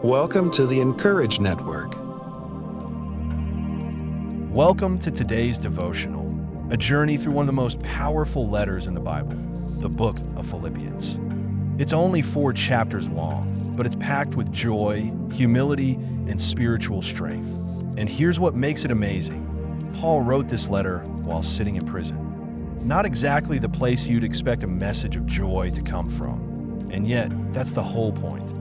Welcome to the Encourage Network. Welcome to today's Devotional, a journey through one of the most powerful letters in the Bible, the Book of Philippians. It's only 4 chapters long, but it's packed with joy, humility, and spiritual strength. And here's what makes it amazing. Paul wrote this letter while sitting in prison. Not exactly the place you'd expect a message of joy to come from. And yet, that's the whole point.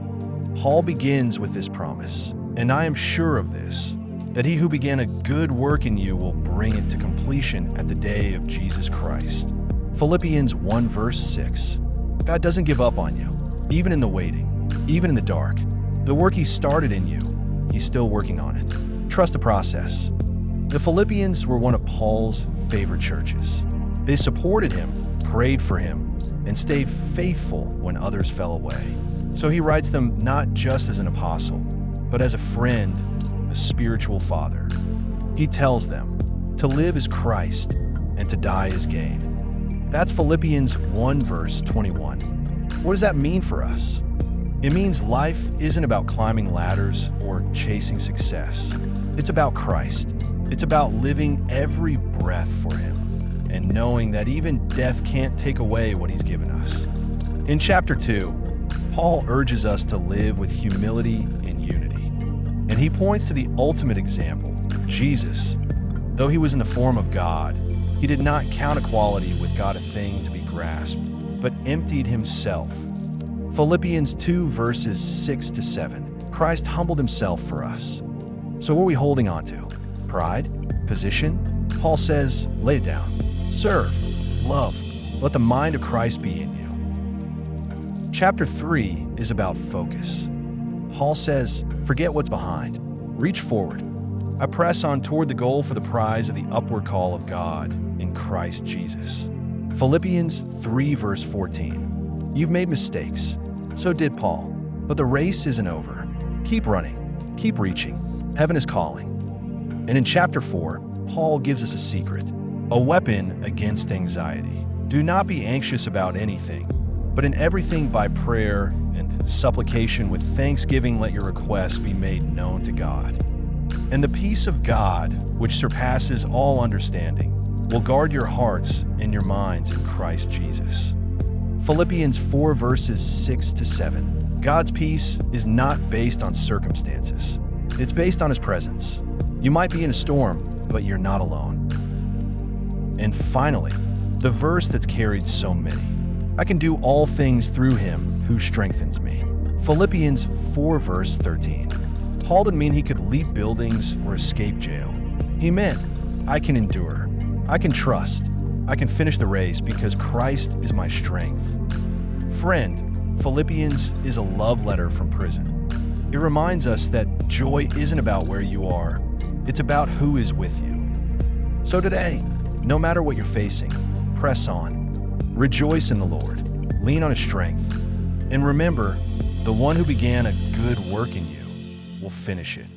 Paul begins with this promise, and I am sure of this, that he who began a good work in you will bring it to completion at the day of Jesus Christ. Philippians 1 verse 6. God doesn't give up on you, even in the waiting, even in the dark. The work he started in you, he's still working on it. Trust the process. The Philippians were one of Paul's favorite churches. They supported him, prayed for him, and stayed faithful when others fell away. So he writes them not just as an apostle, but as a friend, a spiritual father. He tells them, to live is Christ, and to die is gain. That's Philippians 1 verse 21. What does that mean for us? It means life isn't about climbing ladders or chasing success. It's about Christ. It's about living every breath for him, and knowing that even death can't take away what he's given us. In chapter 2, Paul urges us to live with humility and unity. And he points to the ultimate example, Jesus. Though he was in the form of God, he did not count equality with God a thing to be grasped, but emptied himself. Philippians 2 verses 6 to 7. Christ humbled himself for us. So what are we holding on to? Pride? Position? Paul says, lay it down. Serve. Love. Let the mind of Christ be in you. Chapter 3 is about focus. Paul says, forget what's behind. Reach forward. I press on toward the goal for the prize of the upward call of God in Christ Jesus. Philippians 3 verse 14. You've made mistakes. So did Paul. But the race isn't over. Keep running. Keep reaching. Heaven is calling. And in chapter 4, Paul gives us a secret, a weapon against anxiety. Do not be anxious about anything, but in everything by prayer and supplication with thanksgiving let your requests be made known to God. And the peace of God, which surpasses all understanding, will guard your hearts and your minds in Christ Jesus. Philippians 4 verses 6 to 7. God's peace is not based on circumstances. It's based on his presence. You might be in a storm, but you're not alone. And finally, the verse that's carried so many. I can do all things through him who strengthens me. Philippians 4 verse 13. Paul didn't mean he could leap buildings or escape jail. He meant, I can endure, I can trust, I can finish the race because Christ is my strength. Friend, Philippians is a love letter from prison. It reminds us that joy isn't about where you are, it's about who is with you. So today, no matter what you're facing, press on. Rejoice in the Lord, lean on his strength, and remember, the one who began a good work in you will finish it.